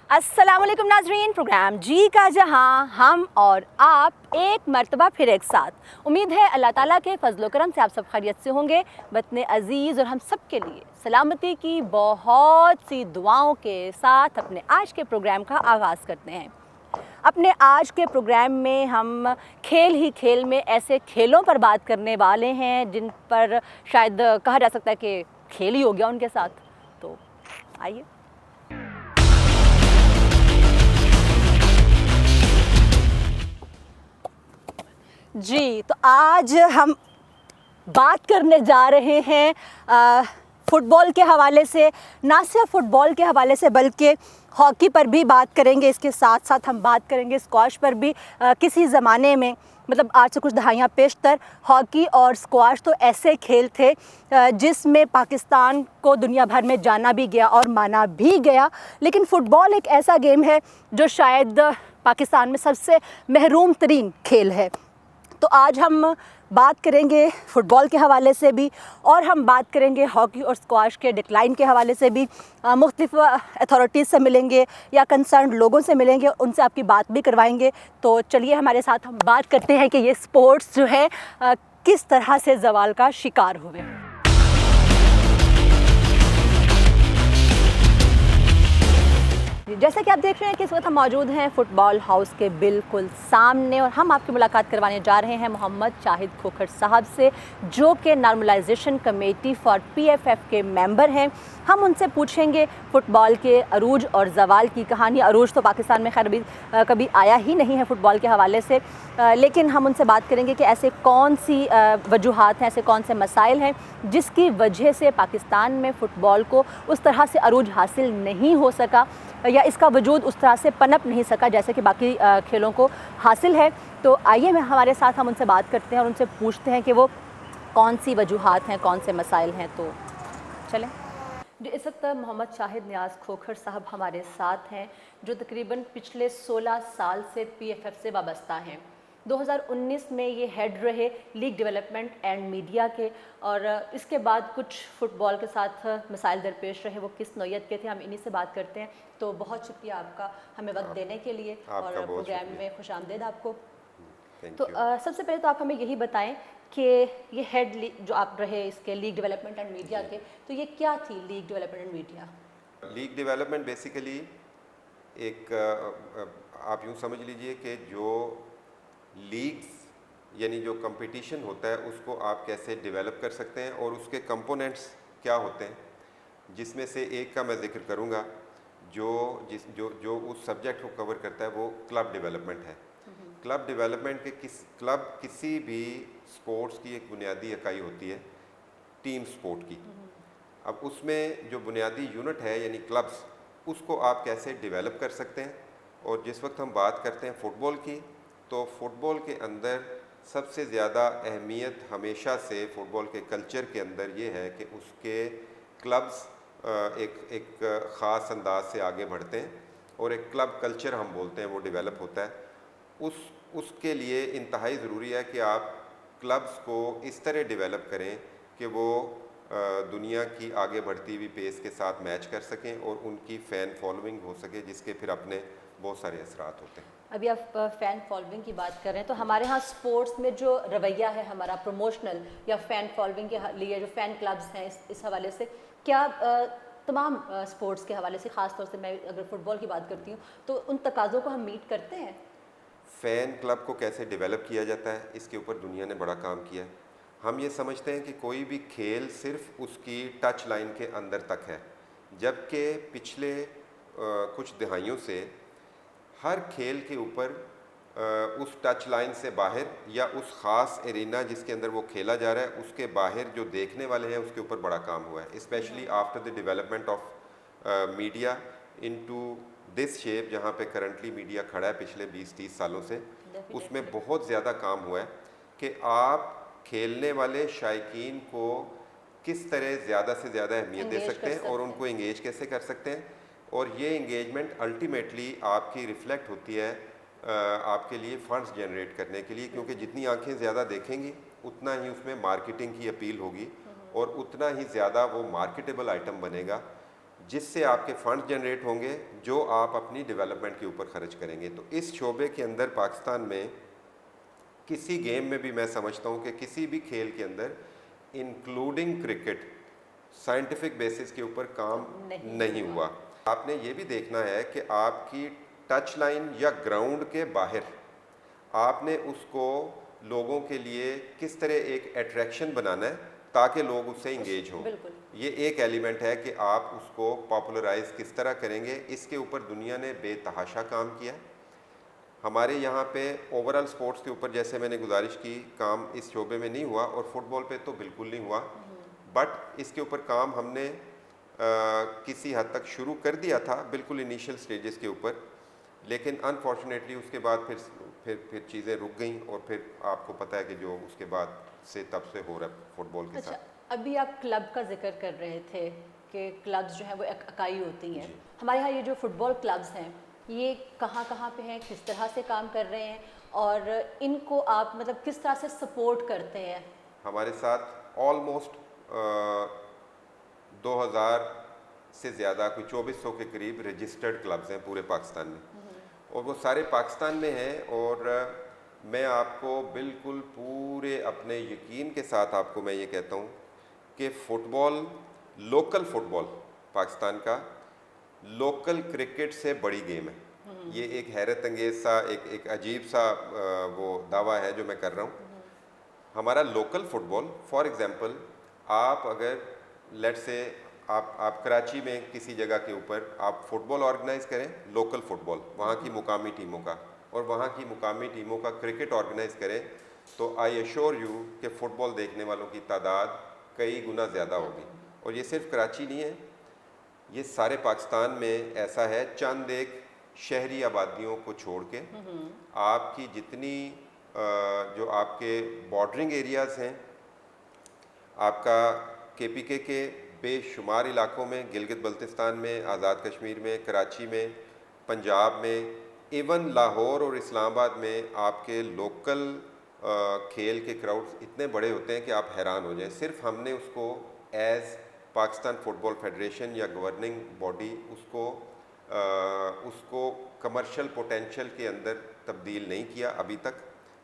अस्सलाम वालेकुम नाजरीन, प्रोग्राम जी का जहां हम और आप एक मर्तबा फिर एक साथ। उम्मीद है अल्लाह ताला के फजल करम से आप सब खैरियत से होंगे। वतन अज़ीज़ और हम सब के लिए सलामती की बहुत सी दुआओं के साथ अपने आज के प्रोग्राम का आगाज़ करते हैं। अपने आज के प्रोग्राम में हम खेल ही खेल में ऐसे खेलों पर बात करने वाले हैं जिन पर शायद कहा जा सकता है कि खेल ही हो गया उनके साथ। तो आइए। जी, तो आज हम बात करने जा रहे हैं फ़ुटबॉल के हवाले से, ना सिर्फ फ़ुटबॉल के हवाले से बल्कि हॉकी पर भी बात करेंगे। इसके साथ साथ हम बात करेंगे स्क्वॉश पर भी। किसी ज़माने में, मतलब आज से कुछ दहाइयाँ पेशतर, हॉकी और स्क्वॉश तो ऐसे खेल थे जिसमें पाकिस्तान को दुनिया भर में जाना भी गया और माना भी गया। लेकिन फ़ुटबॉल एक ऐसा गेम है जो शायद पाकिस्तान में सबसे महरूम तरीन खेल है। तो आज हम बात करेंगे फ़ुटबॉल के हवाले से भी, और हम बात करेंगे हॉकी और स्क्वॉश के डिक्लाइन के हवाले से भी। मुख्तलिफ अथॉरिटीज़ से मिलेंगे या कंसर्न लोगों से मिलेंगे, उनसे आपकी बात भी करवाएंगे। तो चलिए हमारे साथ हम बात करते हैं कि ये स्पोर्ट्स जो है किस तरह से ज़वाल का शिकार हुए। जैसा कि आप देख रहे हैं कि इस वक्त हम मौजूद हैं फ़ुटबॉल हाउस के बिल्कुल सामने, और हम आपकी मुलाकात करवाने जा रहे हैं मोहम्मद शाहिद खोखर साहब से, जो कि नॉर्मलाइजेशन कमेटी फॉर PFF के मेंबर हैं। हम उनसे पूछेंगे फ़ुटबॉल के अरूज और ज़वाल की कहानी। अरूज तो पाकिस्तान में खैर कभी आया ही नहीं है फ़ुटबॉल के हवाले से, लेकिन हम उनसे बात करेंगे कि ऐसे कौन सी वजूहात हैं, ऐसे कौन से मसाइल हैं जिसकी वजह से पाकिस्तान में फ़ुटबॉल को उस तरह से अरूज हासिल नहीं हो सका, या इसका वजूद उस तरह से पनप नहीं सका जैसे कि बाकी खेलों को हासिल है। तो आइए हमारे साथ हम उनसे बात करते हैं और उनसे पूछते हैं कि वो कौन सी वजूहात हैं, कौन से मसाइल हैं। तो चलें जी। इस वक्त मोहम्मद शाहिद नियाज़ खोखर साहब हमारे साथ हैं, जो तकरीबन पिछले 16 साल से PFF से वाबस्ता हैं। 2019 में ये हेड रहे लीग डेवलपमेंट एंड मीडिया के, और इसके बाद कुछ फ़ुटबॉल के साथ मसाइल दरपेश रहे, वो किस नौयत के थे, हम इन्हीं से बात करते हैं। तो बहुत शुक्रिया आपका हमें वक्त देने के लिए और प्रोग्राम में खुशामदीद आपको। तो सबसे पहले तो आप हमें यही बताएं कि ये हेड जो आप रहे इसके लीग डेवलपमेंट एंड मीडिया के, तो ये क्या थी league development and media? League development basically एक आप यूँ समझ लीजिए कि जो लीग्स यानी जो कंपटीशन होता है उसको आप कैसे डेवलप कर सकते हैं और उसके कंपोनेंट्स क्या होते हैं, जिसमें से एक का मैं जिक्र करूँगा जो उस सब्जेक्ट को कवर करता है, वो क्लब डेवलपमेंट है। क्लब डेवलपमेंट के क्लब किसी भी स्पोर्ट्स की एक बुनियादी इकाई होती है, टीम स्पोर्ट की। अब उसमें जो बुनियादी यूनिट है यानी क्लब्स, उसको आप कैसे डेवलप कर सकते हैं। और जिस वक्त हम बात करते हैं फ़ुटबॉल की, तो फ़ुटबॉल के अंदर सबसे ज़्यादा अहमियत हमेशा से फ़ुटबॉल के कल्चर के अंदर ये है कि उसके क्लब्स एक ख़ास अंदाज से आगे बढ़ते हैं और एक क्लब कल्चर हम बोलते हैं वो डेवलप होता है। उसके लिए इंतहाई ज़रूरी है कि आप क्लब्स को इस तरह डेवलप करें कि वो दुनिया की आगे बढ़ती हुई पेस के साथ मैच कर सकें और उनकी फ़ैन फॉलोइंग हो सके, जिसके फिर अपने बहुत सारे असरात होते हैं। अभी आप फ़ैन फॉलोइंग की बात कर रहे हैं, तो हमारे यहाँ स्पोर्ट्स में जो रवैया है हमारा प्रमोशनल या फ़ैन फॉलोइंग के लिए जो फ़ैन क्लब्स हैं, इस हवाले से क्या तमाम स्पोर्ट्स के हवाले से, ख़ास तौर से मैं अगर फ़ुटबॉल की बात करती हूँ, तो उन तकाज़ों को हम मीट करते हैं? फ़ैन क्लब को कैसे डेवलप किया जाता है, इसके ऊपर दुनिया ने बड़ा काम किया है। हम ये समझते हैं कि कोई भी खेल सिर्फ उसकी टच लाइन के अंदर तक है, जबकि पिछले कुछ दहाइयों से हर खेल के ऊपर उस टच लाइन से बाहर या उस ख़ास एरिना जिसके अंदर वो खेला जा रहा है उसके बाहर जो देखने वाले हैं उसके ऊपर बड़ा काम हुआ है, specially after the development of media into this shape, जहाँ पे करंटली मीडिया खड़ा है पिछले 20-30 सालों से। उसमें बहुत ज़्यादा काम हुआ है कि आप खेलने वाले शायकीन को किस तरह ज़्यादा से ज़्यादा अहमियत दे सकते हैं और उनको इंगेज कैसे कर सकते हैं, और ये इंगेजमेंट अल्टीमेटली आपकी रिफ्लेक्ट होती है आपके लिए फ़ंड्स जनरेट करने के लिए, क्योंकि जितनी आंखें ज़्यादा देखेंगी उतना ही उसमें मार्केटिंग की अपील होगी और उतना ही ज़्यादा वो मार्केटेबल आइटम बनेगा जिससे आपके फंड जनरेट होंगे जो आप अपनी डेवलपमेंट के ऊपर खर्च करेंगे। तो इस शोबे के अंदर पाकिस्तान में किसी गेम में भी मैं समझता हूँ कि किसी भी खेल के अंदर इंक्लूडिंग क्रिकेट साइंटिफिक बेसिस के ऊपर काम नहीं हुआ। आपने ये भी देखना है कि आपकी टच लाइन या ग्राउंड के बाहर आपने उसको लोगों के लिए किस तरह एक अट्रैक्शन बनाना है ताकि लोग उससे इंगेज हों। ये एक एलिमेंट है कि आप उसको पॉपुलराइज किस तरह करेंगे। इसके ऊपर दुनिया ने बेतहाशा काम किया। हमारे यहाँ पे ओवरऑल स्पोर्ट्स के ऊपर जैसे मैंने गुजारिश की, काम इस शोबे में नहीं हुआ और फुटबॉल पे तो बिल्कुल नहीं हुआ, बट इसके ऊपर काम हमने किसी हद तक शुरू कर दिया था, बिल्कुल इनिशियल स्टेजेस के ऊपर, लेकिन अनफॉर्चुनेटली उसके बाद फिर चीज़ें रुक गई और फिर आपको पता है कि जो उसके बाद से तब से हो रहा है फुटबॉल के साथ। अभी आप क्लब का जिक्र कर रहे थे कि क्लब्स जो हैं वो इकाई होती हैं। हमारे यहाँ ये जो फुटबॉल क्लब्स हैं ये कहाँ पे हैं, किस तरह से काम कर रहे हैं और इनको आप मतलब किस तरह से सपोर्ट करते हैं? हमारे साथ ऑलमोस्ट 2000 से ज़्यादा, कोई 2400 के करीब रजिस्टर्ड क्लब्स हैं पूरे पाकिस्तान में और वो सारे पाकिस्तान में हैं। और मैं आपको बिल्कुल पूरे अपने यकीन के साथ आपको मैं ये कहता हूँ कि फ़ुटबॉल, लोकल फ़ुटबॉल पाकिस्तान का लोकल क्रिकेट से बड़ी गेम है। ये एक हैरत अंगेज़ सा एक अजीब सा वो दावा है जो मैं कर रहा हूँ। हमारा लोकल फ़ुटबॉल, फॉर एग्ज़ाम्पल, आप अगर लेट्स से आप कराची में किसी जगह के ऊपर आप फुटबॉल ऑर्गेनाइज़ करें, लोकल फ़ुटबॉल वहाँ की मुकामी टीमों का, और वहाँ की मुकामी टीमों का क्रिकेट ऑर्गेनाइज़ करें, तो आई एश्योर यू कि फ़ुटबॉल देखने वालों की तादाद कई गुना ज़्यादा होगी। और ये सिर्फ कराची नहीं है, ये सारे पाकिस्तान में ऐसा है। चंद एक शहरी आबादियों को छोड़ के आपकी जितनी जो आपके बॉर्डरिंग एरियाज़ हैं, आपका KPK के बेशुमार इलाकों में, गिलगित बल्तिस्तान में, आज़ाद कश्मीर में, कराची में, पंजाब में, इवन लाहौर और इस्लामाबाद में आपके लोकल खेल के क्राउड्स इतने बड़े होते हैं कि आप हैरान हो जाएं। सिर्फ हमने उसको एज़ पाकिस्तान फुटबॉल फेडरेशन या गवर्निंग बॉडी उसको कमर्शियल पोटेंशियल के अंदर तब्दील नहीं किया अभी तक,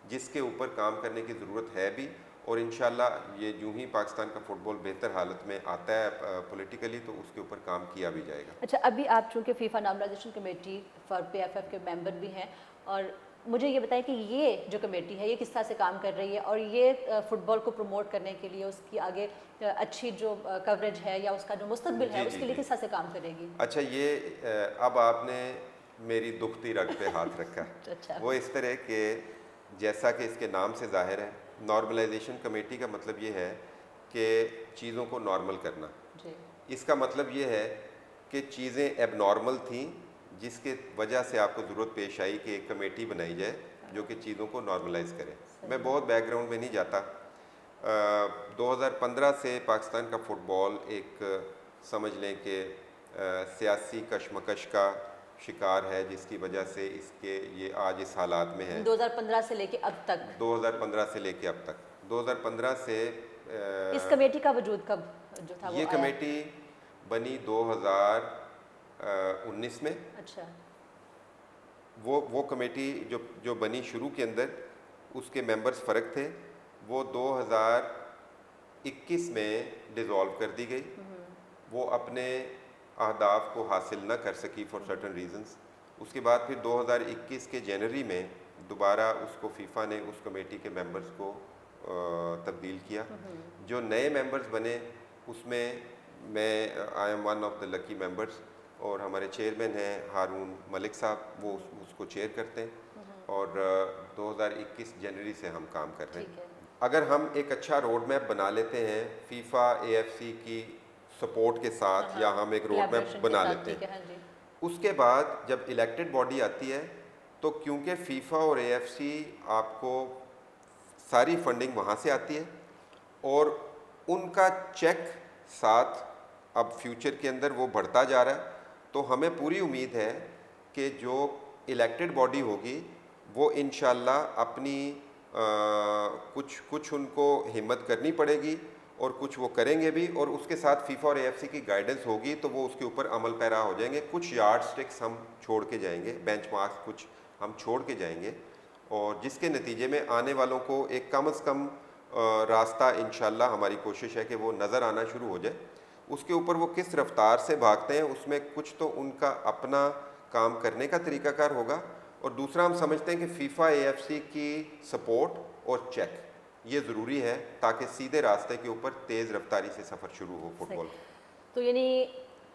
जिसके ऊपर काम करने की ज़रूरत है भी। और इंशाल्लाह ये यूं ही पाकिस्तान का फुटबॉल बेहतर हालत में आता है पॉलिटिकली, तो उसके ऊपर काम किया भी जाएगा। अच्छा, अभी आप चूँकि FIFA normalization committee for PFF के मेंबर भी हैं, और मुझे ये बताएं कि ये जो कमेटी है ये किस तरह से काम कर रही है और ये फुटबॉल को प्रमोट करने के लिए, उसकी आगे अच्छी जो कवरेज है या उसका जो मुस्तकबिल है उसके लिए किस तरह से काम करेगी? अच्छा, ये अब आपने मेरी दुखती रग पे हाथ रखा। अच्छा। वो इस तरह के, जैसा कि इसके नाम से जाहिर है, नॉर्मलाइजेशन कमेटी का मतलब ये है कि चीज़ों को नॉर्मल करना। इसका मतलब ये है कि चीज़ें एबनॉर्मल थीं, जिसके वजह से आपको ज़रूरत पेश आई कि एक कमेटी बनाई जाए जो कि चीज़ों को नॉर्मलाइज़ करे। मैं बहुत बैकग्राउंड में नहीं जाता। 2015 से पाकिस्तान का फ़ुटबॉल एक समझ लें कि सियासी कशमकश का शिकार है, जिसकी वजह से इसके ये आज इस हालात में है। 2015 से लेके अब तक? 2015 से लेके अब तक। 2015 से इस कमेटी का वजूद कब जो था ये कमेटी बनी 2019 में। अच्छा। वो कमेटी जो बनी शुरू के अंदर, उसके मेंबर्स फ़र्क थे, वो 2021 में डिज़ोल्व कर दी गई। वो अपने अहदाफ को हासिल न कर सकी फॉर सर्टन रीज़न्स। उसके बाद फिर 2021 के जनवरी में दोबारा उसको फीफा ने उस कमेटी के मेंबर्स को तब्दील किया। जो नए मेंबर्स बने उसमें मैं I am one of the lucky members, और हमारे चेयरमैन हैं हारून मलिक साहब, वो उसको चेयर करते हैं, और 2021 जनवरी से हम काम कर रहे हैं। अगर हम एक अच्छा रोड मैप बना लेते हैं फीफा AFC की सपोर्ट के साथ, या हम एक रोड मैप बना लेते हैं, उसके बाद जब इलेक्टेड बॉडी आती है, तो क्योंकि फीफा और AFC आपको सारी फंडिंग वहाँ से आती है और उनका चेक साथ अब फ्यूचर के अंदर वो बढ़ता जा रहा है, तो हमें पूरी उम्मीद है कि जो इलेक्टेड बॉडी होगी वो इंशाल्लाह अपनी कुछ उनको हिम्मत करनी पड़ेगी और कुछ वो करेंगे भी, और उसके साथ फीफा और एएफसी की गाइडेंस होगी तो वो उसके ऊपर अमल पैरा हो जाएंगे। कुछ यार्ड स्टिक्स हम छोड़ के जाएंगे, बेंचमार्क्स कुछ हम छोड़ के जाएंगे, और जिसके नतीजे में आने वालों को एक कम से कम रास्ता इंशाल्लाह हमारी कोशिश है कि वो नज़र आना शुरू हो जाए। उसके ऊपर वो किस रफ्तार से भागते हैं उसमें कुछ तो उनका अपना काम करने का तरीकाकार होगा, और दूसरा हम समझते हैं कि फीफा एएफसी की सपोर्ट और चेक ये ज़रूरी है ताकि सीधे रास्ते के ऊपर तेज़ रफ्तारी से सफ़र शुरू हो फुटबॉल। तो यानी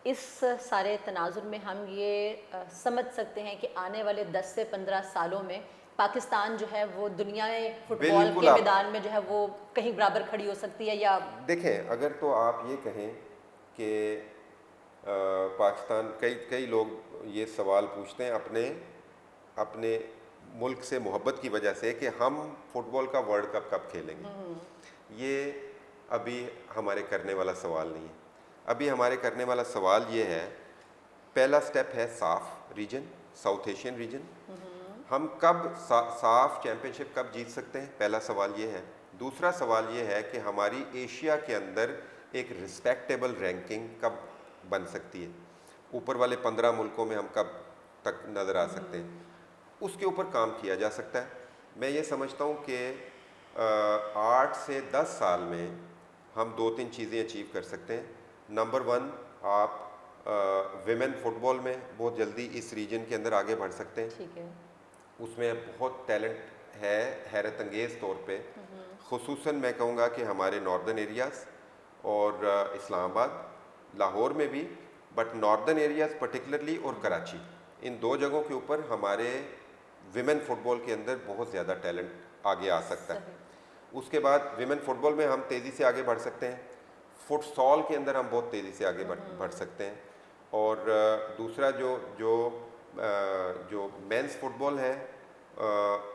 इस सारे तनाजुर में हम ये समझ सकते हैं कि आने वाले 10 से 15 सालों में पाकिस्तान जो है वो दुनिया फुटबॉल के मैदान में जो है वो कहीं बराबर खड़ी हो सकती है, या देखें अगर तो आप ये कहें कि पाकिस्तान, कई लोग ये सवाल पूछते हैं अपने मुल्क से मोहब्बत की वजह से कि हम फुटबॉल का वर्ल्ड कप कब खेलेंगे। ये अभी हमारे करने वाला सवाल नहीं है। अभी हमारे करने वाला सवाल ये है, पहला स्टेप है साफ रीजन, साउथ एशियन रीजन। हम कब साफ चैम्पियनशिप कब जीत सकते हैं, पहला सवाल ये है। दूसरा सवाल ये है कि हमारी एशिया के अंदर एक रिस्पेक्टेबल रैंकिंग कब बन सकती है, ऊपर वाले 15 मुल्कों में हम कब तक नज़र आ सकते हैं, उसके ऊपर काम किया जा सकता है। मैं ये समझता हूँ कि 8 से 10 साल में हम 2-3 चीज़ें अचीव कर सकते हैं। नंबर 1, आप विमेन फुटबॉल में बहुत जल्दी इस रीजन के अंदर आगे बढ़ सकते हैं। ठीक है, उसमें बहुत टैलेंट है हैरत अंगेज़ तौर पे। खुसूसन मैं कहूँगा कि हमारे नॉर्दर्न एरियाज़ और इस्लामाबाद, लाहौर में भी, बट नॉर्दर्न एरियाज़ पर्टिकुलरली और कराची, इन 2 जगहों के ऊपर हमारे विमेन फुटबॉल के अंदर बहुत ज़्यादा टैलेंट आगे आ सकता है। उसके बाद विमेन फुटबॉल में हम तेज़ी से आगे बढ़ सकते हैं, फुटसॉल के अंदर हम बहुत तेज़ी से आगे बढ़ सकते हैं, और दूसरा जो मेंस फुटबॉल है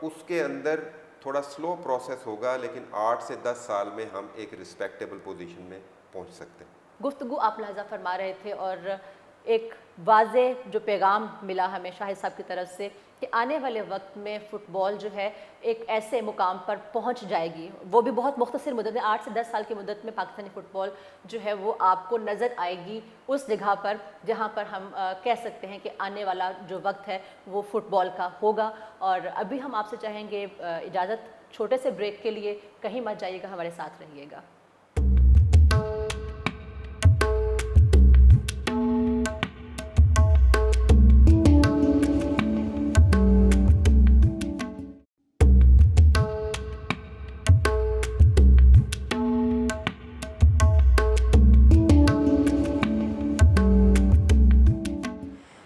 उसके अंदर थोड़ा स्लो प्रोसेस होगा, लेकिन 8 से 10 साल में हम एक रिस्पेक्टेबल पोजीशन में पहुंच सकते हैं। गुफ्तगू आप लहजा फरमा रहे थे और एक वाज़े जो पैगाम मिला हमें शाहिद साहब की तरफ से कि आने वाले वक्त में फ़ुटबॉल जो है एक ऐसे मुकाम पर पहुंच जाएगी, वो भी बहुत मुख्तसर मुद्दत में, 8 से 10 साल की मुद्दत में पाकिस्तानी फ़ुटबॉल जो है वो आपको नज़र आएगी उस जगह पर जहां पर हम कह सकते हैं कि आने वाला जो वक्त है वो फ़ुटबॉल का होगा। और अभी हम आपसे चाहेंगे इजाज़त छोटे से ब्रेक के लिए, कहीं मत जाइएगा, हमारे साथ रहिएगा।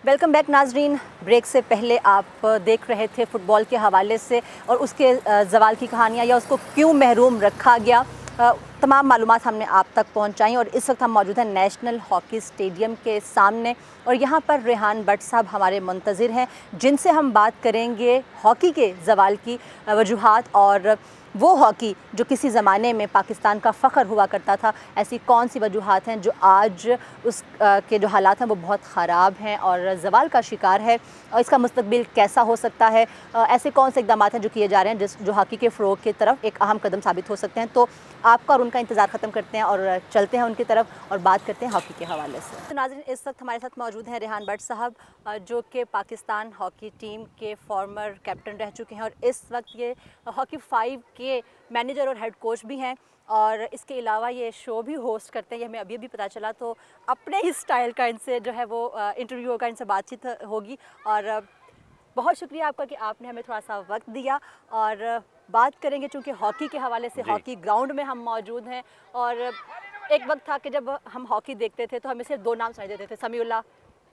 वेलकम बैक नाजरीन। ब्रेक से पहले आप देख रहे थे फ़ुटबॉल के हवाले से और उसके ज़वाल की कहानियाँ या उसको क्यों महरूम रखा गया, तमाम मालूमात हमने आप तक पहुंचाई। और इस वक्त हम मौजूद हैं नेशनल हॉकी स्टेडियम के सामने और यहाँ पर रेहान भट्ट साहब हमारे मुंतज़िर हैं, जिनसे हम बात करेंगे हॉकी के ज़वाल की वजूहात और वो हॉकी जो किसी ज़माने में पाकिस्तान का फ़ख्र हुआ करता था, ऐसी कौन सी वजूहात हैं जो आज उस के जो हालात हैं वो बहुत ख़राब हैं और ज़वाल का शिकार है, और इसका मुस्तकबिल कैसा हो सकता है, ऐसे कौन से इक़दामात हैं जो किए जा रहे हैं जो हॉकी के फ़रोग़ की तरफ एक अहम कदम साबित हो सकते हैं। तो आपका और उनका इंतज़ार ख़त्म करते हैं और चलते हैं उनकी तरफ और बात करते हैं हॉकी के हवाले से। तो नाज़रीन, इस वक्त हमारे साथ मौजूद हैं रेहान भट्ट साहब, जो कि पाकिस्तान हॉकी टीम के फॉर्मर कैप्टन रह चुके हैं और इस वक्त ये हॉकी 5 के मैनेजर और हेड कोच भी हैं, और इसके अलावा ये शो भी होस्ट करते हैं। ये हमें अभी अभी पता चला, तो अपने ही स्टाइल का इनसे जो है वो इंटरव्यू होगा, इनसे बातचीत होगी। और बहुत शुक्रिया आपका कि आपने हमें थोड़ा सा वक्त दिया और बात करेंगे चूँकि हॉकी के हवाले से। हॉकी ग्राउंड में हम मौजूद हैं और एक वक्त था कि जब हम हॉकी देखते थे तो हमें सिर्फ 2 नाम सुनाई देते थे, समीउल्लाह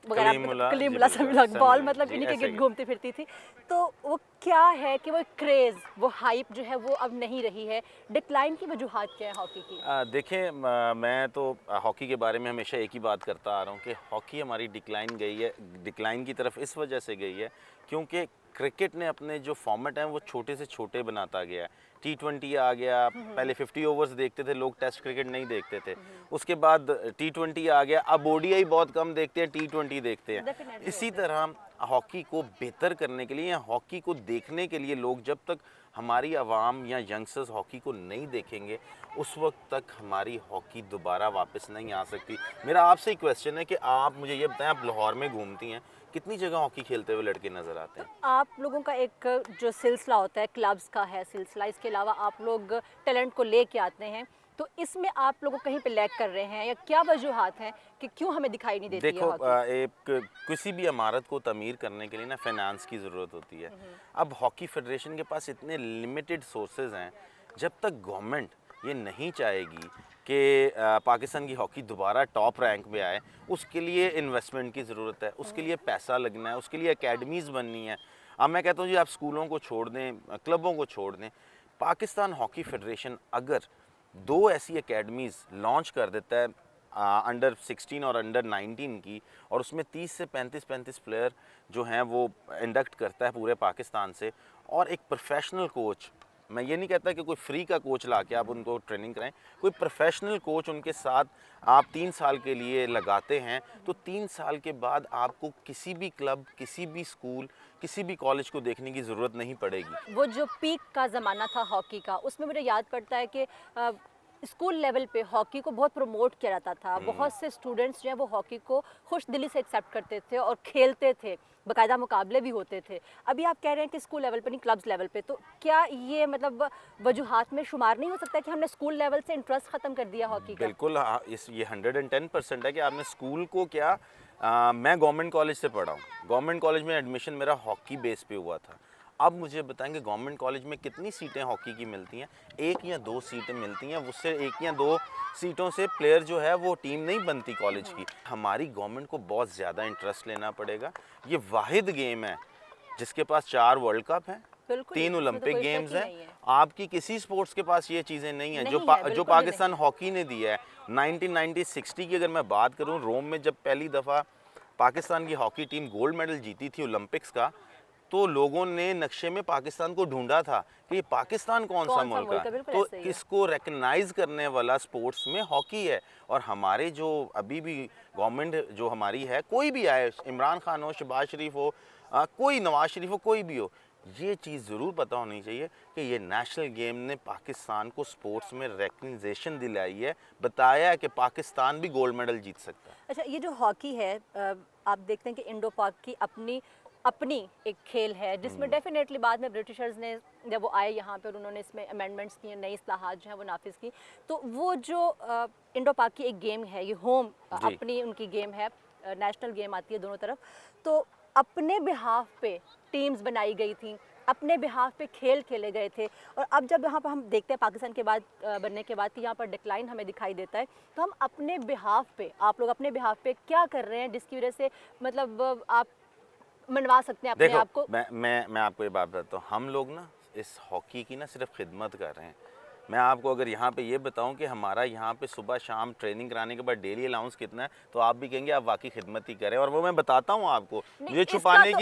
वगैरह, कलीमुल्लाह, समीउल्लाह, बॉल मतलब इन्हीं के गिर्द घूमती फिरती थी। तो वो क्या है कि वो क्रेज़, वो हाइप जो है वो अब नहीं रही है, डिक्लाइन की वजूहात क्या है हॉकी की? देखें, मैं तो हॉकी के बारे में हमेशा एक ही बात करता आ रहा हूँ कि हॉकी हमारी डिक्लाइन गई है, डिक्लाइन की तरफ इस वजह से गई है क्योंकि क्रिकेट ने अपने जो फॉर्मेट हैं वो छोटे से छोटे बनाता गया है। T20 आ गया, पहले 50 ओवर्स देखते थे लोग, टेस्ट क्रिकेट नहीं देखते थे। उसके बाद T20 आ गया, अब ODI बहुत कम देखते हैं, T20 देखते हैं। इसी तरह हॉकी को बेहतर करने के लिए या हॉकी को देखने के लिए लोग जब तक हमारी आवाम या यंगस्टर्स हॉकी को नहीं देखेंगे उस वक्त तक हमारी हॉकी दोबारा वापस नहीं आ सकती। मेरा आपसे ही क्वेश्चन है कि आप मुझे ये बताएं, आप लाहौर में घूमती हैं, कितनी जगह हॉकी खेलते हुए लड़के नज़र आते हैं? आप लोगों का एक जो सिलसिला होता है, क्लब्स का है सिलसिला, इसके अलावा आप लोग टैलेंट को लेके आते हैं, तो इसमें आप लोगों कहीं पे लैग कर रहे हैं या क्या वजूहात हैं कि क्यों हमें दिखाई नहीं देती देखो, है हॉकी? एक किसी भी इमारत को तमीर करने के लिए ना फाइनेंस की ज़रूरत होती है। अब हॉकी फेडरेशन के पास इतने लिमिटेड सोर्सेज हैं, जब तक गवर्नमेंट ये नहीं चाहेगी कि पाकिस्तान की हॉकी दोबारा टॉप रैंक पे आए, उसके लिए इन्वेस्टमेंट की ज़रूरत है, उसके लिए पैसा लगना है, उसके लिए एकेडमीज़ बननी है। अब मैं कहता हूँ जी, आप स्कूलों को छोड़ दें, क्लबों को छोड़ दें, पाकिस्तान हॉकी फेडरेशन अगर 2 ऐसी एकेडमीज़ लॉन्च कर देता है अंडर 16 और अंडर 19 की, और उसमें 30 से 35 प्लेयर जो हैं वो इंडक्ट करता है पूरे पाकिस्तान से, और एक प्रोफेशनल कोच, मैं ये नहीं कहता कि कोई फ्री का कोच ला के आप उनको ट्रेनिंग कराएं, कोई प्रोफेशनल कोच उनके साथ आप 3 साल के लिए लगाते हैं, तो 3 साल के बाद आपको किसी भी क्लब, किसी भी स्कूल, किसी भी कॉलेज को देखने की ज़रूरत नहीं पड़ेगी। वो जो पीक का ज़माना था हॉकी का, उसमें मुझे याद पड़ता है कि स्कूल लेवल पे हॉकी को बहुत प्रमोट किया जाता था। बहुत से स्टूडेंट्स जो हैं वो हॉकी को खुश दिली से एक्सेप्ट करते थे और खेलते थे, बाकायदा मुकाबले भी होते थे। अभी आप कह रहे हैं कि स्कूल लेवल पे नहीं, क्लब्स लेवल पे, तो क्या ये मतलब वजूहात में शुमार नहीं हो सकता कि हमने स्कूल लेवल से इंटरेस्ट ख़त्म कर दिया हॉकी का? बिल्कुल, हाँ, ये 110% है कि आपने स्कूल को क्या, मैं गवर्नमेंट कॉलेज से पढ़ा हूँ, गवर्नमेंट कॉलेज में एडमिशन मेरा हॉकी बेस पे हुआ था। अब मुझे बताएंगे गवर्नमेंट कॉलेज में कितनी सीटें हॉकी की मिलती हैं? 1 या 2 सीटें मिलती हैं, उससे 1 या 2 सीटों से प्लेयर जो है वो टीम नहीं बनती कॉलेज की। हमारी गवर्नमेंट को बहुत ज़्यादा इंटरेस्ट लेना पड़ेगा। ये वाहिद गेम है जिसके पास 4 वर्ल्ड कप हैं, बिल्कुल, 3 इसमें तो ओलंपिक कोई शक गेम्स ही हैं। नहीं है। आपकी किसी स्पोर्ट्स के पास ये चीज़ें नहीं हैं नहीं जो है, जो बिल्कुल भी पाकिस्तान हॉकी ने दिया है। 1990-60 की अगर मैं बात करूं, रोम में जब पहली दफ़ा पाकिस्तान की हॉकी टीम गोल्ड मेडल जीती थी ओलंपिक्स का, तो लोगों ने नक्शे में पाकिस्तान को ढूंढा था कि ये पाकिस्तान कौन सा मुल्क है। बिल्कुल तो ऐसे ही है। इसको रिकग्नाइज करने वाला स्पोर्ट्स में हॉकी है। और हमारे जो अभी भी गवर्नमेंट जो हमारी है, कोई भी आए, इमरान खान हो, शहबाज शरीफ हो, कोई नवाज शरीफ हो, कोई भी हो, ये चीज़ ज़रूर पता होनी चाहिए कि ये नेशनल गेम ने पाकिस्तान को स्पोर्ट्स में रिकग्निशन दिलाई है, बताया है कि पाकिस्तान भी गोल्ड मेडल जीत सकता है। अच्छा, ये जो हॉकी है, आप देखते हैं कि इंडो पाक की अपनी अपनी एक खेल है, जिसमें डेफिनेटली बाद में ब्रिटिशर्स ने जब वो आए यहाँ पर, उन्होंने इसमें अमेंडमेंट्स किए, नई इस्लाहात जो है वो नाफिज की। तो वो जो इंडो पाक की एक गेम है, ये होम अपनी उनकी गेम है, नेशनल गेम आती है दोनों तरफ, तो अपने बिहाफ पे टीम्स बनाई गई थी, अपने बिहाफ पे खेल खेले गए थे। और अब जब यहाँ पर हम देखते हैं पाकिस्तान के बाद बनने के बाद कि यहाँ पर डिक्लाइन हमें दिखाई देता है, तो हम अपने बिहाफ पे, आप लोग अपने बिहाफ पे क्या कर रहे हैं जिसकी वजह से मतलब आप मनवा सकते हैं अपने आप को? मैं आपको ये बात बताता हूँ, हम लोग ना इस हॉकी की ना सिर्फ खिदमत कर रहे हैं। मैं आपको अगर यहाँ पे ये बताऊं कि हमारा यहाँ पे सुबह शाम ट्रेनिंग कराने के बाद डेली अलाउंस कितना है, तो आप भी कहेंगे आप वाकई खिदमत ही करें। और वो मैं बताता हूँ आपको, मुझे छुपाने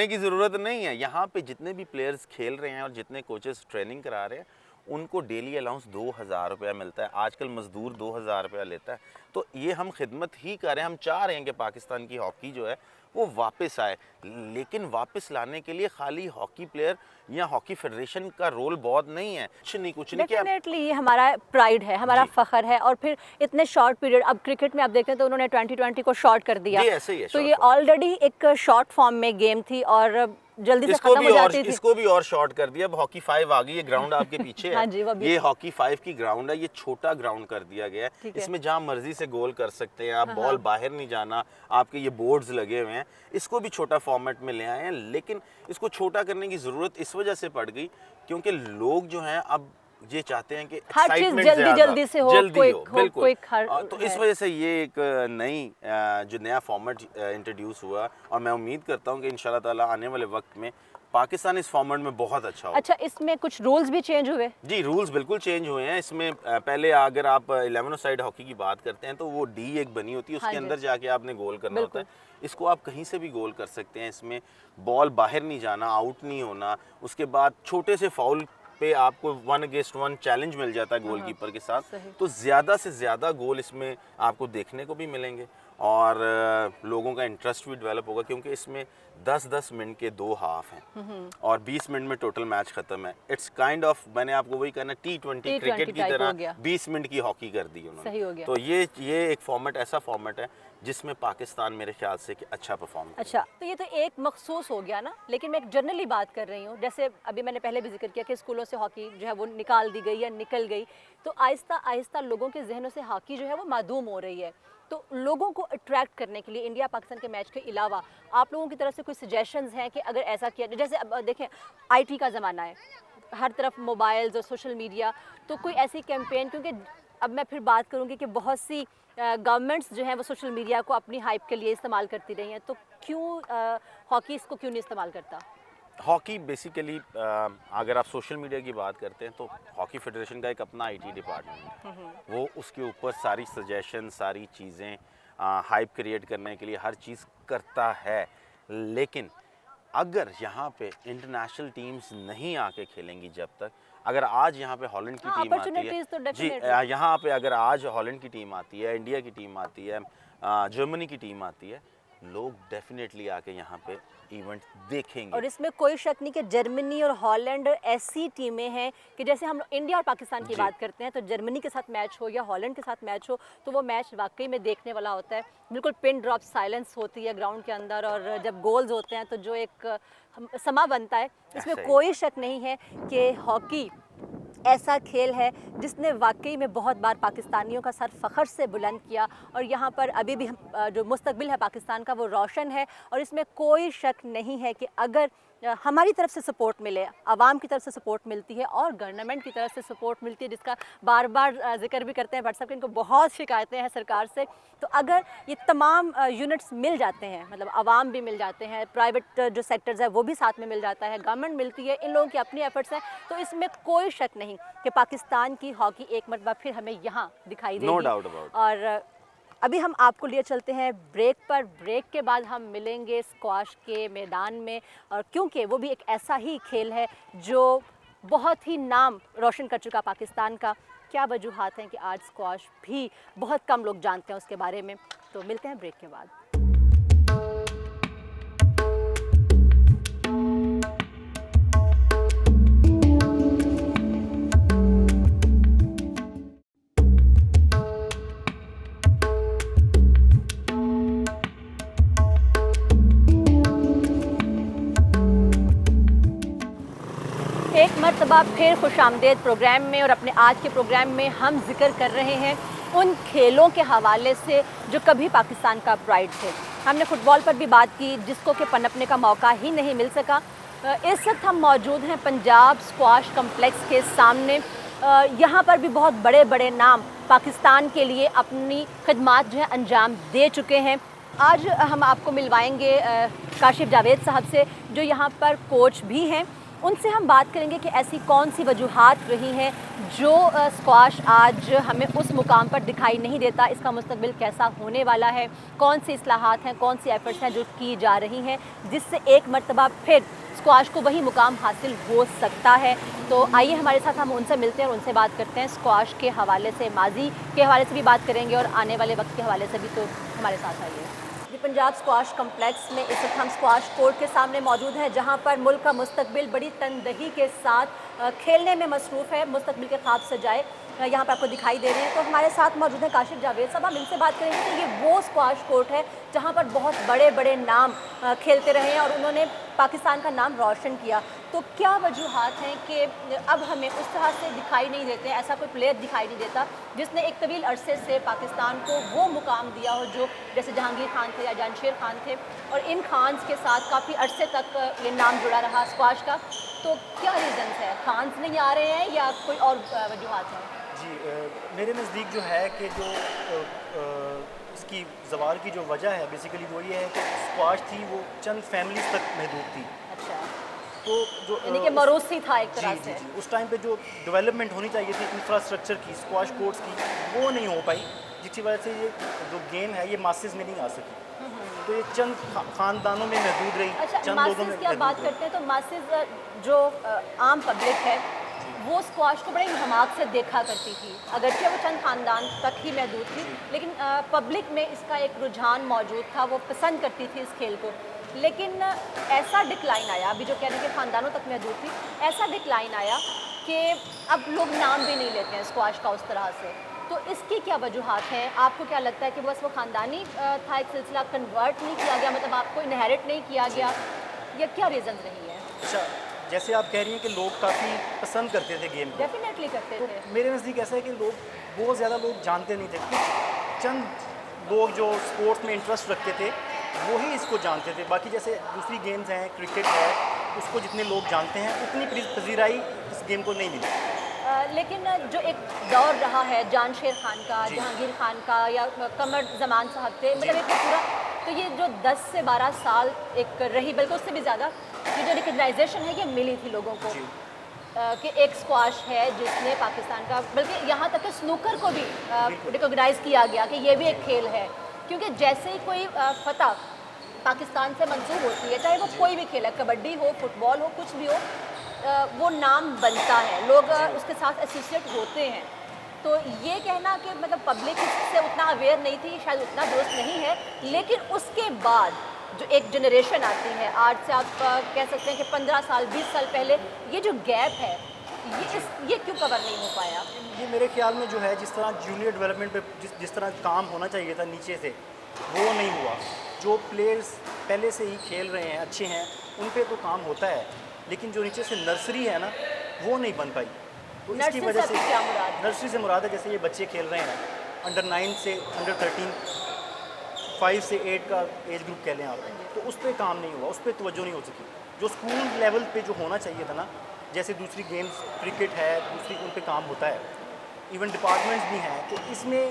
की ज़रूरत नहीं है। यहाँ पे जितने भी प्लेयर्स खेल रहे हैं और जितने कोचेस ट्रेनिंग करा रहे हैं, उनको डेली अलाउंस 2000 रुपया मिलता है। आजकल मजदूर 2000 रुपया लेता है। तो ये हम खिदमत ही कर रहे हैं। हम चाह रहे हैं कि पाकिस्तान की हॉकी जो है वो वापस आए, लेकिन वापस लाने के लिए खाली हॉकी प्लेयर या हॉकी फेडरेशन का रोल बहुत नहीं है। कुछ नहीं। डेफिनेटली ये हमारा प्राइड है, हमारा फखर है। और फिर इतने शॉर्ट पीरियड, अब क्रिकेट में आप देखते हैं तो उन्होंने 2020 को शॉर्ट कर दिया, ऐसे ही है, तो ये ऑलरेडी एक शॉर्ट फॉर्म में गेम थी और जल्दी से खत्म हो जाती थी। इसको भी और शॉर्ट कर दिया। अब हॉकी 5 आ गई, ये ग्राउंड आपके पीछे है। हाँ जी, ये हॉकी 5 की ग्राउंड है, ये छोटा ग्राउंड कर दिया गया है। इसमें जहाँ मर्जी से गोल कर सकते हैं आप, बॉल बाहर नहीं जाना, आपके ये बोर्ड्स लगे हुए हैं। इसको भी छोटा फॉर्मेट में ले आए हैं, लेकिन इसको छोटा करने की ज़रूरत इस वजह से पड़ गई क्योंकि लोग जो हैं अब ये चाहते हैं कि हर चीज जल्दी से हो, बिल्कुल। तो इस वजह से ये एक नई जो नया फॉर्मेट इंट्रोड्यूस हुआ, और मैं उम्मीद करता हूँ कि इंशाल्लाह ताला आने वाले वक्त में पाकिस्तान इस फॉर्मेट में बहुत अच्छा होगा। अच्छा, इसमें कुछ रूल्स भी चेंज हुए? जी, रूल्स बिल्कुल चेंज हुए हैं। इसमें पहले अगर आप 11 साइड हॉकी की बात करते हैं तो वो डी एक बनी होती है, उसके अंदर जाके आपने गोल करना होता है। इसको आप कहीं से भी गोल कर सकते हैं। इसमें बॉल बाहर नहीं जाना, आउट नहीं होना। उसके बाद छोटे से फाउल पे आपको 1 अगेंस्ट 1 चैलेंज मिल जाता है गोलकीपर के साथ। तो ज़्यादा से ज़्यादा गोल इसमें आपको देखने को भी मिलेंगे। और लोगों का इंटरेस्ट भी डेवलप होगा, क्योंकि इसमें 10-10 मिनट के 2 हाफ हैं और 20 मिनट में टोटल मैच ख़त्म है। इट्स काइंड ऑफ, मैंने आपको वही कहना, T20 क्रिकेट की तरह 20 मिनट की हॉकी कर दी उन्होंने। सही हो गया। तो ये एक फॉर्मेट, ऐसा फॉर्मेट है जिसमें पाकिस्तान मेरे ख्याल से कि अच्छा परफॉर्म करेगा। अच्छा, तो ये तो एक मखसूस हो गया ना, लेकिन मैं एक जनरली बात कर रही हूँ। जैसे अभी मैंने पहले भी जिक्र किया कि स्कूलों से हॉकी जो है वो निकाल दी गई या निकल गई, तो आहिस्ता आहिस्ता लोगों के जहनों से हॉकी जो है वो मादूम हो रही है। तो लोगों को अट्रैक्ट करने के लिए इंडिया पाकिस्तान के मैच के अलावा आप लोगों की तरफ से कोई सजेशंस हैं कि अगर ऐसा किया, जैसे अब देखें आईटी का ज़माना है, हर तरफ मोबाइल्स और सोशल मीडिया, तो कोई ऐसी कैंपेन, क्योंकि अब मैं फिर बात करूँगी कि बहुत सी गवर्नमेंट्स जो हैं वो सोशल मीडिया को अपनी हाइप के लिए इस्तेमाल करती रही हैं, तो क्यों हॉकी इसको क्यों नहीं इस्तेमाल करता? हॉकी बेसिकली अगर आप सोशल मीडिया की बात करते हैं तो हॉकी फेडरेशन का एक अपना आईटी डिपार्टमेंट है, वो उसके ऊपर सारी सजेशन, सारी चीज़ें हाइप क्रिएट करने के लिए हर चीज़ करता है। लेकिन अगर यहाँ पे इंटरनेशनल टीम्स नहीं आके खेलेंगी, जब तक, अगर आज यहाँ पे हॉलैंड की टीम आती है तो जी, यहाँ पे अगर आज हॉलैंड की टीम आती है, इंडिया की टीम आती है, जर्मनी की टीम आती है, लोग डेफिनेटली आके यहाँ पे इवेंट देखेंगे। और इसमें कोई शक नहीं कि जर्मनी और हॉलैंड ऐसी टीमें हैं कि जैसे हम इंडिया और पाकिस्तान की बात करते हैं, तो जर्मनी के साथ मैच हो या हॉलैंड के साथ मैच हो, तो वो मैच वाकई में देखने वाला होता है। बिल्कुल पिन ड्रॉप साइलेंस होती है ग्राउंड के अंदर, और जब गोल्स होते हैं तो जो एक समा बनता है, इसमें कोई शक नहीं है कि हॉकी ऐसा खेल है जिसने वाकई में बहुत बार पाकिस्तानियों का सर फ़ख्र से बुलंद किया, और यहाँ पर अभी भी जो मुस्तकबिल है पाकिस्तान का वो रोशन है। और इसमें कोई शक नहीं है कि अगर हमारी तरफ से सपोर्ट मिले, आवाम की तरफ से सपोर्ट मिलती है और गवर्नमेंट की तरफ से सपोर्ट मिलती है, जिसका बार बार जिक्र भी करते हैं व्हाट्सएप के, इनको बहुत शिकायतें हैं सरकार से, तो अगर ये तमाम यूनिट्स मिल जाते हैं, मतलब आवाम भी मिल जाते हैं, प्राइवेट जो सेक्टर्स है वो भी साथ में मिल जाता है, गवर्नमेंट मिलती है, इन लोगों की अपनी एफर्ट्स हैं, तो इसमें कोई शक नहीं कि पाकिस्तान की हॉकी एक मरतबा फिर हमें यहाँ दिखाई देगी। No doubt about. और अभी हम आपको लिए चलते हैं ब्रेक पर। ब्रेक के बाद हम मिलेंगे स्क्वाश के मैदान में, और क्योंकि वो भी एक ऐसा ही खेल है जो बहुत ही नाम रोशन कर चुका पाकिस्तान का। क्या वजूहात हैं कि आज स्क्वाश भी बहुत कम लोग जानते हैं उसके बारे में, तो मिलते हैं ब्रेक के बाद। एक मरतबा फिर खुशामदेद प्रोग्राम में, और अपने आज के प्रोग्राम में हम जिक्र कर रहे हैं उन खेलों के हवाले से जो कभी पाकिस्तान का प्राइड थे। हमने फ़ुटबॉल पर भी बात की जिसको कि पनपने का मौका ही नहीं मिल सका। इस वक्त हम मौजूद हैं पंजाब स्क्वाश कम्प्लेक्स के सामने। यहाँ पर भी बहुत बड़े बड़े नाम पाकिस्तान के लिए अपनी खिदमात जो है अंजाम दे चुके हैं। आज हम आपको मिलवाएंगे काशिफ जावेद साहब से, जो यहाँ पर कोच भी हैं। उनसे हम बात करेंगे कि ऐसी कौन सी वजूहात रही हैं जो स्क्वाश आज हमें उस मुकाम पर दिखाई नहीं देता, इसका मुस्तकबिल कैसा होने वाला है, कौन सी इस्लाहात हैं, कौन सी एफर्ट्स हैं जो की जा रही हैं जिससे एक मरतबा फिर स्क्वाश को वही मुकाम हासिल हो सकता है। तो आइए हमारे साथ हम उनसे मिलते हैं और उनसे बात करते हैं। स्क्वाश के हवाले से, माजी के हवाले से भी बात करेंगे और आने वाले वक्त के हवाले से भी, तो हमारे साथ आइए। पंजाब स्क्वाश कम्प्लेक्स में इस वक्त हम स्क्वाश कोर्ट के सामने मौजूद हैं, जहां पर मुल्क का मुस्तकबिल बड़ी तनदही के साथ खेलने में मसरूफ़ है, मुस्तकबिल के ख्वाब सजाए यहाँ पर आपको दिखाई दे रहे हैं। तो हमारे साथ मौजूद हैं काशिफ जावेद साहब। हम इनसे बात करेंगे कि ये वो स्क्वाश कोर्ट है जहाँ पर बहुत बड़े बड़े नाम खेलते रहे हैं और उन्होंने पाकिस्तान का नाम रोशन किया। तो क्या वजूहात हैं कि अब हमें उस तरह से दिखाई नहीं देते, ऐसा कोई प्लेयर दिखाई नहीं देता जिसने एक तवील अरसे से पाकिस्तान को वो मुकाम दिया हो जो जैसे जहांगीर खान थे या जानशेर खान थे, और इन खान्स के साथ काफ़ी अरसे तक ये नाम जुड़ा रहा स्क्वाश का। तो क्या रीज़न्स है, खान्स नहीं आ रहे हैं या कोई और वजूहात हैं? जी, मेरे नज़दीक जो है कि जो इसकी ज़वाल की जो वजह है बेसिकली वो ये है कि स्क्वाश थी वो चंद फैमिलीज तक महदूद थी। अच्छा, तो जो यानी कि मरूसी था एक तरह से। जी, उस टाइम पे जो डेवलपमेंट होनी चाहिए थी इंफ्रास्ट्रक्चर की, स्क्वाश कोर्ट्स की, वो नहीं हो पाई, जिसकी वजह से ये जो गेम है ये मासेस में नहीं आ सकी। तो ये चंद ख़ानदानों में महदूद रही। अच्छा, चंद लोगों में की आप बात करते हैं तो मासेस जो आम पब्लिक है वो स्क्वाश को बड़े हमाक से देखा करती थी, अगरचे वो चंद ख़ानदान तक ही महदूद थी, लेकिन पब्लिक में इसका एक रुझान मौजूद था, वो पसंद करती थी इस खेल को। लेकिन ऐसा डिक्लाइन आया, अभी जो कह रहे हैं कि ख़ानदानों तक महदूद थी, ऐसा डिक्लाइन आया कि अब लोग नाम भी नहीं लेते हैं स्क्वाश का उस तरह से। तो इसकी क्या वजूहात हैं? आपको क्या लगता है कि बस वो ख़ानदानी था एक सिलसिला, कन्वर्ट नहीं किया गया, मतलब आपको इनहेरिट नहीं किया गया, या क्या रीज़न रही है? अच्छा, जैसे आप कह रही हैं कि लोग काफ़ी पसंद करते थे गेम को, डेफिनेटली करते तो थे। मेरे नज़दीक ऐसा है कि लोग बहुत ज़्यादा लोग जानते नहीं थे। कुछ चंद लोग जो स्पोर्ट्स में इंटरेस्ट रखते थे वो ही इसको जानते थे। बाकी जैसे दूसरी गेम्स हैं, क्रिकेट है, उसको जितने लोग जानते हैं उतनी पजीराई इस गेम को नहीं मिली। लेकिन जो एक दौर रहा है जानशेर खान का, जहांगीर खान का, या कमर जमान साहब थे, मतलब एक पूरा, तो ये जो 10 से 12 साल एक रही, बल्कि उससे भी ज़्यादा, ये जो रिकग्नाइजेशन है ये मिली थी लोगों को कि एक स्क्वाश है जिसने पाकिस्तान का, बल्कि यहाँ तक कि स्नूकर को भी रिकॉग्नाइज़ किया गया कि ये भी एक खेल है। क्योंकि जैसे ही कोई फतह पाकिस्तान से मंसूब होती है, चाहे वो कोई भी खेल है, कबड्डी हो, फुटबॉल हो, कुछ भी हो, वो नाम बनता है, लोग उसके साथ एसोसिएट होते हैं। तो ये कहना कि मतलब पब्लिक इससे उतना अवेयर नहीं थी, शायद उतना दुरुस्त नहीं है। लेकिन उसके बाद जो एक जनरेशन आती है, आज से आप कह सकते हैं कि 15 साल 20 साल पहले, ये जो गैप है ये क्यों कवर नहीं हो पाया? ये मेरे ख्याल में जो है, जिस तरह जूनियर डेवलपमेंट पे जिस तरह काम होना चाहिए था नीचे से, वो नहीं हुआ। जो प्लेयर्स पहले से ही खेल रहे हैं, अच्छे हैं, उन पे तो काम होता है, लेकिन जो नीचे से नर्सरी है ना, वो नहीं बन पाई। तो इसकी वजह से क्या मुराद है? नर्सरी से मुराद है जैसे ये बच्चे खेल रहे हैं अंडर 9 से अंडर 13, 5 से 8 का एज ग्रुप कह लें आप, तो उस पर काम नहीं हुआ, उस पर तवज्जो नहीं हो सकी। जो स्कूल लेवल पे जो होना चाहिए था ना, जैसे दूसरी गेम्स क्रिकेट है, दूसरी उन पे काम होता है, इवन डिपार्टमेंट्स भी हैं, तो इसमें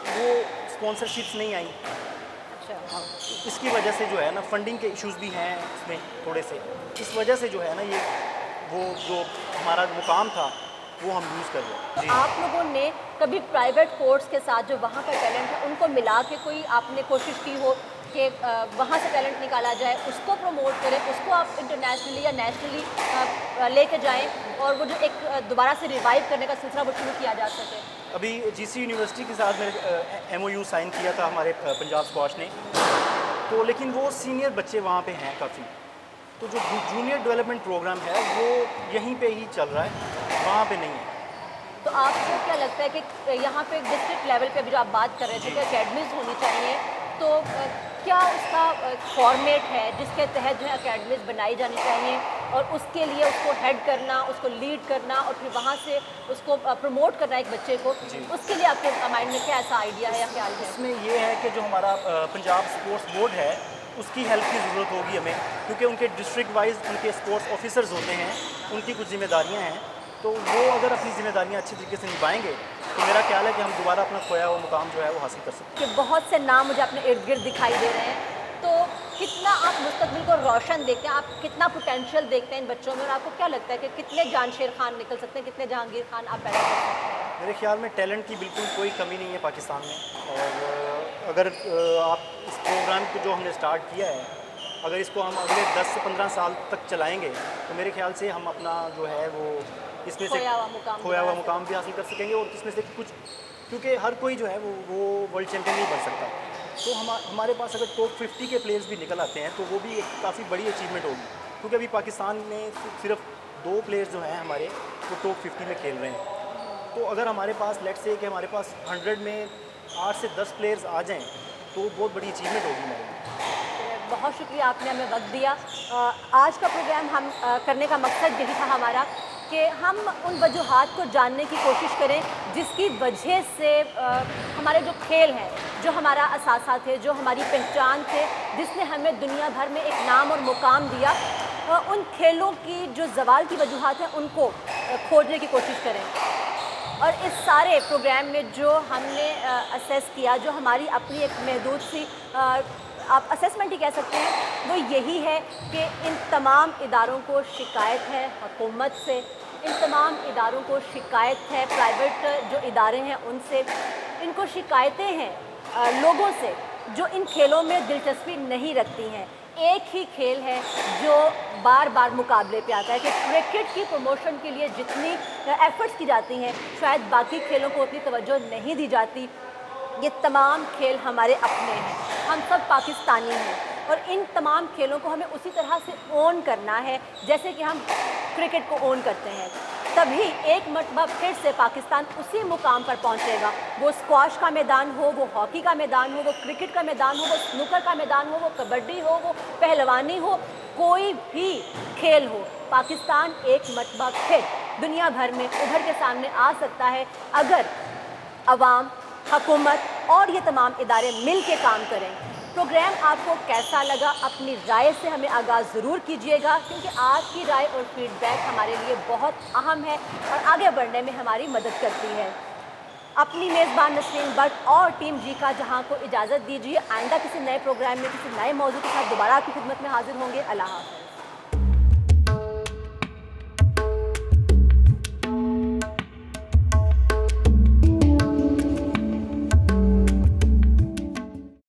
वो स्पॉन्सरशिप्स नहीं आई। हाँ, इसकी वजह से जो है ना, फंडिंग के इश्यूज भी हैं इसमें थोड़े से, इस वजह से जो है ना, ये वो जो हमारा मुकाम था वो हम यूज़ कर रहे हैं। आप लोगों ने कभी प्राइवेट कोर्स के साथ जो वहाँ का टैलेंट है उनको मिला के कोई आपने कोशिश की हो कि वहाँ से टैलेंट निकाला जाए, उसको प्रमोट करें, उसको आप इंटरनेशनली या नेशनली लेके जाएं, और वो जो एक दोबारा से रिवाइव करने का सिलसिला वो शुरू किया जा सके? अभी जीसी यूनिवर्सिटी के साथ मैंने MOU साइन किया था हमारे पंजाब स्क्वाश ने, तो लेकिन वो सीनियर बच्चे वहाँ पे हैं काफ़ी, तो जो जूनियर डेवलपमेंट प्रोग्राम है वो यहीं पे ही चल रहा है, वहाँ पे नहीं है। तो आपको क्या लगता है कि यहाँ पे डिस्ट्रिक्ट लेवल पे भी जो आप बात कर रहे थे कि अकेडमीज़ होनी चाहिए, तो क्या उसका फॉर्मेट है जिसके तहत जो है अकेडमीज़ बनाई जानी चाहिए, और उसके लिए उसको हेड करना, उसको लीड करना, और फिर वहाँ से उसको प्रमोट करना एक बच्चे को, उसके लिए आपके माइंड में क्या ऐसा आइडिया है या ख्याल है? इसमें ये है कि जो हमारा पंजाब स्पोर्ट्स बोर्ड है, उसकी हेल्प की ज़रूरत होगी हमें, क्योंकि उनके डिस्ट्रिक्ट वाइज उनके स्पोर्ट्स ऑफिसर्स होते हैं, उनकी कुछ जिम्मेदारियाँ हैं, तो वो अगर अपनी जिम्मेदारियाँ अच्छी तरीके से निभाएंगे तो मेरा ख्याल है कि हम दोबारा अपना खोया हुआ मुकाम जो है वो हासिल कर सकते हैं। कि बहुत से नाम मुझे अपने इर्द गिर्द दिखाई दे रहे हैं, तो कितना आप मुस्तकबिल को रोशन देखते हैं, आप कितना पोटेंशियल देखते हैं इन बच्चों में, और आपको क्या लगता है कि कितने जानशेर खान निकल सकते हैं, कितने जहांगीर खान आप पैदा कर सकते हैं? मेरे ख्याल में टैलेंट की बिल्कुल कोई कमी नहीं है पाकिस्तान में, और अगर आप इस प्रोग्राम को जो हमने स्टार्ट किया है, अगर इसको हम अगले 10 से 15 साल तक चलाएंगे तो मेरे ख्याल से हम अपना जो है वो इसमें से खोया हुआ मुकाम भी हासिल कर सकेंगे, और इसमें से कुछ, क्योंकि हर कोई जो है वो वर्ल्ड चैम्पियन नहीं बन सकता, तो हमारे पास अगर टॉप 50 के प्लेयर्स भी निकल आते हैं तो वो भी एक काफ़ी बड़ी अचीवमेंट होगी, क्योंकि अभी पाकिस्तान में सिर्फ 2 प्लेयर्स जो हैं हमारे वो टॉप 50 में खेल रहे हैं। तो अगर हमारे पास लेट्स से कि हमारे पास 100 में 8 से 10 प्लेयर्स आ जाएँ तो बहुत बड़ी अचीवमेंट होगी हमारे लिए। बहुत शुक्रिया, आपने हमें वक्त दिया। आज का प्रोग्राम हम करने का मकसद यही था हमारा कि हम उन वजूहात को जानने की कोशिश करें जिसकी वजह से हमारे जो खेल हैं, जो हमारा असासा थे, जो हमारी पहचान थे, जिसने हमें दुनिया भर में एक नाम और मुकाम दिया, उन खेलों की जो ज़वाल की वजूहात हैं उनको खोजने की कोशिश करें। और इस सारे प्रोग्राम में जो हमने असेस किया, जो हमारी अपनी एक महदूद सी आप असेसमेंट ही कह सकते हैं, वो यही है कि इन तमाम इदारों को शिकायत है हुकूमत से, इन तमाम इदारों को शिकायत है प्राइवेट जो इदारे हैं उनसे, इनको शिकायतें हैं लोगों से जो इन खेलों में दिलचस्पी नहीं रखती हैं। एक ही खेल है जो बार बार मुकाबले पे आता है कि क्रिकेट की प्रमोशन के लिए जितनी एफर्ट्स की जाती हैं शायद बाकी खेलों को उतनी तवज्जो नहीं दी जाती। ये तमाम खेल हमारे अपने हैं, हम सब पाकिस्तानी हैं और इन तमाम खेलों को हमें उसी तरह से ओन करना है जैसे कि हम क्रिकेट को ओन करते हैं। तभी एक मरतबा फिर से पाकिस्तान उसी मुकाम पर पहुंचेगा। वो स्क्वाश का मैदान हो, वो हॉकी का मैदान हो, वो क्रिकेट का मैदान हो, वो स्नूकर का मैदान हो, वो कबड्डी हो, वो पहलवानी हो, कोई भी खेल हो, पाकिस्तान एक मरतबा फिर दुनिया भर में उभर के सामने आ सकता है अगर अवाम, हुकूमत और ये तमाम इदारे मिल के काम करें। प्रोग्राम आपको कैसा लगा अपनी राय से हमें आगाज़ ज़रूर कीजिएगा, क्योंकि आपकी राय और फीडबैक हमारे लिए बहुत अहम है और आगे बढ़ने में हमारी मदद करती है। अपनी मेज़बान नसरीन बट और टीम जी का जहां को इजाज़त दीजिए। आइंदा किसी नए प्रोग्राम में किसी नए मौजू के साथ दोबारा आपकी खिदमत में हाजिर होंगे। अल्लाह हाफ़िज़।